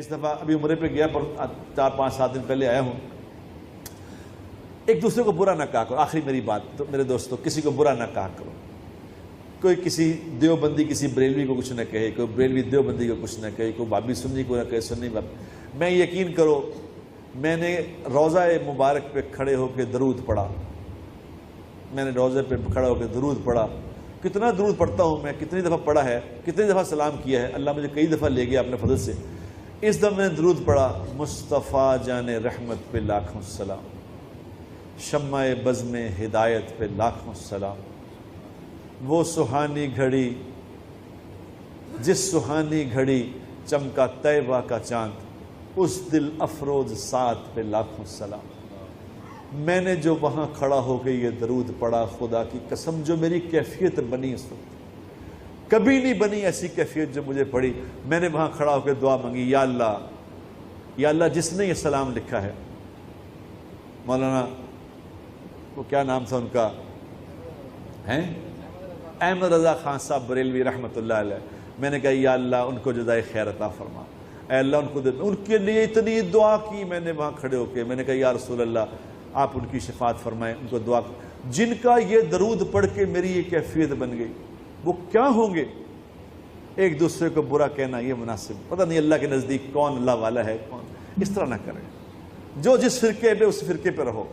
اس دفعہ ابھی عمرے پہ گیا پر 4-5-7 دن پہلے آیا ہوں. ایک دوسرے کو برا نہ کہا کرو. آخری میری بات تو میرے دوستو، کسی کو برا نہ کہا کرو. کوئی کسی دیوبندی کسی بریلوی کو کچھ نہ کہے، کوئی بریلوی دیوبندی کو کچھ نہ کہے، کوئی بابی سنی کو نہ کہے سنی بابی. میں یقین کرو میں نے روضہ مبارک پہ کھڑے ہو کے درود پڑھا. میں نے روضے پہ کھڑا ہو کے درود پڑھا. کتنا درود پڑھتا ہوں میں، کتنی دفعہ پڑھا ہے، کتنی دفعہ سلام کیا ہے. اللہ مجھے کئی دفعہ لے گیا اپنے فضل سے. اس دفعہ میں نے درود پڑھا، مصطفیٰ جان رحمت پہ لاکھوں سلام، شمع بزم ہدایت پہ لاکھوں سلام. وہ سہانی گھڑی جس سہانی گھڑی چمکا طیبہ کا چاند، اس دل افروز ساتھ پہ لاکھوں سلام. میں نے جو وہاں کھڑا ہو کے یہ درود پڑھا، خدا کی قسم جو میری کیفیت بنی اس وقت کبھی نہیں بنی ایسی کیفیت جو مجھے پڑی. میں نے وہاں کھڑا ہو کے دعا مانگی، یا اللہ جس نے یہ سلام لکھا ہے، مولانا وہ کیا نام تھا ان کا، ہیں احمد رضا خان صاحب بریلوی رحمۃ اللہ علیہ. میں نے کہا یا اللہ ان کو جزائے خیر عطا فرما، اے اللہ ان کو دے. ان کے لیے اتنی دعا کی میں نے وہاں کھڑے ہو کے. میں نے کہا یا رسول اللہ آپ ان کی شفاعت فرمائیں، ان کو دعا. جن کا یہ درود پڑھ کے میری یہ کیفیت بن گئی وہ کیا ہوں گے. ایک دوسرے کو برا کہنا یہ مناسب، پتہ نہیں اللہ کے نزدیک کون اللہ والا ہے کون. اس طرح نہ کریں. جو جس فرقے پہ اس فرقے پہ رہو،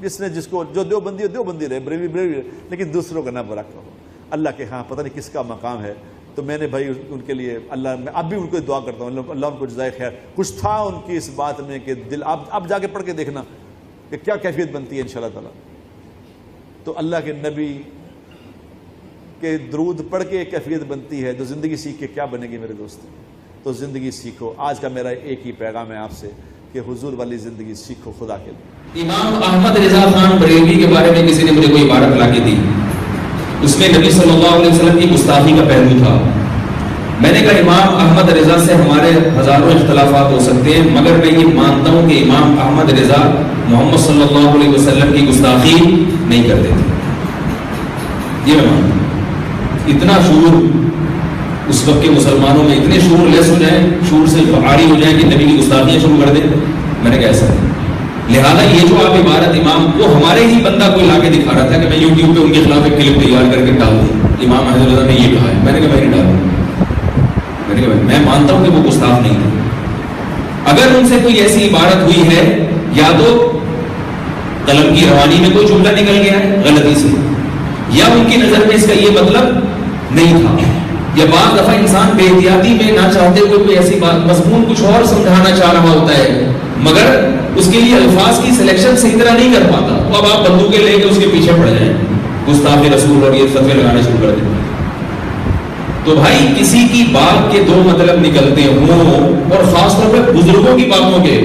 جس نے جس کو جو دیوبندی ہے دیوبندی رہے، بریلوی رہے، لیکن دوسروں کا نہ برا کرو. اللہ کے ہاں پتہ نہیں کس کا مقام ہے. تو میں نے بھائی ان کے لیے اللہ، میں اب بھی ان کو دعا کرتا ہوں اللہ ان کو جزائے خیر. کچھ تھا ان کی اس بات میں کہ دل، اب جا کے پڑھ کے دیکھنا کہ کیا کیفیت بنتی ہے انشاءاللہ تعالی. تو اللہ کے نبی کے درود پڑھ کے کیفیت بنتی ہے، تو زندگی سیکھ کے کیا بنے گی میرے دوست. تو زندگی سیکھو. آج کا میرا ایک ہی پیغام ہے آپ سے کہ حضور والی زندگی سیکھو خدا کے لیے. امام احمد رضا خان بریلوی کے بارے میں کسی نے مجھے کوئی عبارت لا کے دی، اس میں نبی صلی اللہ علیہ وسلم کی گستاخی کا پہلو تھا. میں نے کہا امام احمد رضا سے ہمارے ہزاروں اختلافات ہو سکتے ہیں، مگر میں یہ مانتا ہوں کہ امام احمد رضا محمد صلی اللہ علیہ وسلم کی گستاخی نہیں کرتے تھے. یہ میں مانتا ہوں. اتنا شعور اس وقت کے مسلمانوں میں، اتنے شعور لیس ہو جائیں، شعور سے عاری ہو جائیں کہ نبی کی گستاخیاں شروع کر دیں. میں نے کہا ایسا ہے. لہذا یہ جو آپ عبارت امام کو ہمارے ہی بندہ کوئی لا کے دکھا رہا تھا کہ میں یوٹیوب پہ ان کے خلاف ایک کلپ تیار کر کے ڈال دوں، امام احمد رضا نے یہ کہا ہے. میں نے کہا میں نہیں ڈالوں. میں نے کہا میں مانتا ہوں کہ وہ گستاخ نہیں تھے. اگر ان سے کوئی ایسی عبارت ہوئی ہے، یا تو قلم کی روانی میں کوئی جملہ نکل گیا ہے غلطی سے، یا ان کی نظر میں اس کا یہ مطلب نہیں تھا، یا بعض دفعہ انسان بے احتیاطی میں نہ چاہتے ہوئے کوئی ایسی بات، مضمون کچھ اور سمجھانا چاہ رہا ہوتا ہے مگر اس کے لیے الفاظ کی سلیکشن صحیح طرح نہیں کر پاتا، تو اب آپ بندوقیں لے کے اس کے پیچھے پڑ جائیں، گستاخ رسول اور یہ فتوے لگانے شروع کر دیں. تو بھائی کسی کی بات کے دو مطلب نکلتے ہوں، اور خاص طور پہ بزرگوں کی باتوں کے،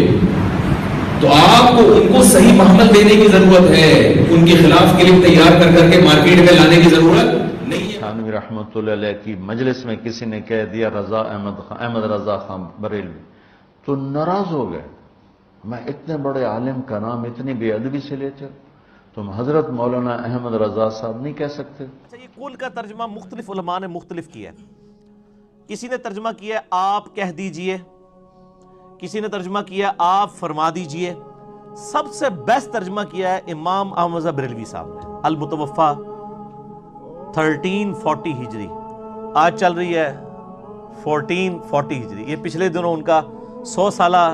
تو آپ کو ان کو صحیح محمل دینے کی ضرورت ہے. ان کے خلاف کلپ تیار کر کر کے مارکیٹ میں لانے کی ضرورت نہیں ہے. تھانوی رحمۃ اللہ علیہ کی مجلس میں کسی نے کہہ دیا احمد رضا خان بریلوی، تو ناراض ہو گئے. میں اتنے بڑے عالم کا نام اتنی بے ادبی سے لیتے، تم حضرت مولانا احمد رضا صاحب نہیں کہہ سکتے؟ اچھا، یہ قول کا ترجمہ مختلف علماء نے مختلف کیا ہے. کسی نے ترجمہ کیا ہے آپ کہہ دیجئے، کسی نے ترجمہ کیا ہے آپ فرما دیجئے. سب سے بیسٹ ترجمہ کیا ہے امام احمد رضا بریلوی صاحب نے، المتوفا 1340 ہجری، آج چل رہی ہے 1440 ہجری. یہ پچھلے دنوں ان کا 100 سالہ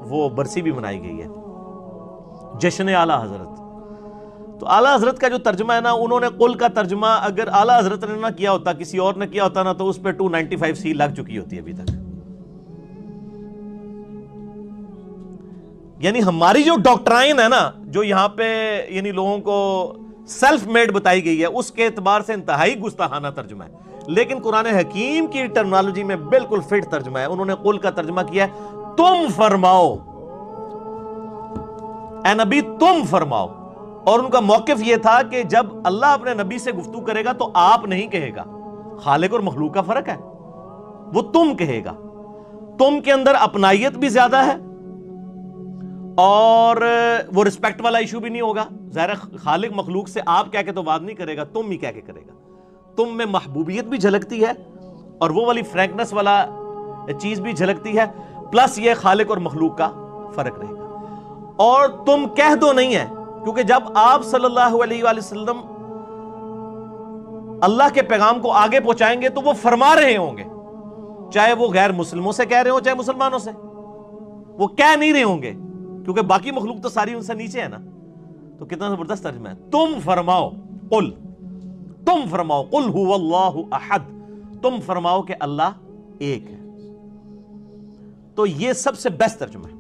وہ برسی بھی منائی گئی ہے، جشن اعلیٰ حضرت. تو اعلیٰ حضرت کا جو ترجمہ ہے نا، انہوں نے قل کا ترجمہ اگر اعلیٰ حضرت نے نہ کیا ہوتا، کسی اور نے کیا ہوتا نا، تو اس پہ 295 سی لگ چکی ہوتی ہے ابھی تک. یعنی ہماری جو ڈاکٹرائن ہے نا، جو یہاں پہ یعنی لوگوں کو سیلف میڈ بتائی گئی ہے، اس کے اعتبار سے انتہائی گستاخانہ ترجمہ ہے. لیکن قرآن حکیم کی ٹرمنالوجی میں بالکل فٹ ترجمہ ہے. انہوں نے قل کا ترجمہ کیا ہے تم فرماؤ، اے نبی تم فرماؤ. اور ان کا موقف یہ تھا کہ جب اللہ اپنے نبی سے گفتگو کرے گا تو آپ نہیں کہے گا. خالق اور مخلوق کا فرق ہے، وہ تم کہے گا. تم کے اندر اپنائیت بھی زیادہ ہے اور وہ رسپیکٹ والا ایشو بھی نہیں ہوگا. ظاہر خالق مخلوق سے آپ کہہ کے تو بات نہیں کرے گا، تم ہی کہہ کے کرے گا. تم میں محبوبیت بھی جھلکتی ہے اور وہ والی فرینکنس والا چیز بھی جھلکتی ہے. پلس یہ خالق اور مخلوق کا فرق رہے گا. اور تم کہہ دو نہیں ہے، کیونکہ جب آپ صلی اللہ علیہ وآلہ وسلم اللہ کے پیغام کو آگے پہنچائیں گے تو وہ فرما رہے ہوں گے، چاہے وہ غیر مسلموں سے کہہ رہے ہوں چاہے مسلمانوں سے، وہ کہہ نہیں رہے ہوں گے کیونکہ باقی مخلوق تو ساری ان سے نیچے ہے نا. تو کتنا زبردست ترجمہ ہے. تم فرماؤ، قل، تم فرماؤ، قل هو اللہ احد، تم فرماؤ کہ اللہ ایک ہے. تو یہ سب سے بیسٹ ترجمہ ہے.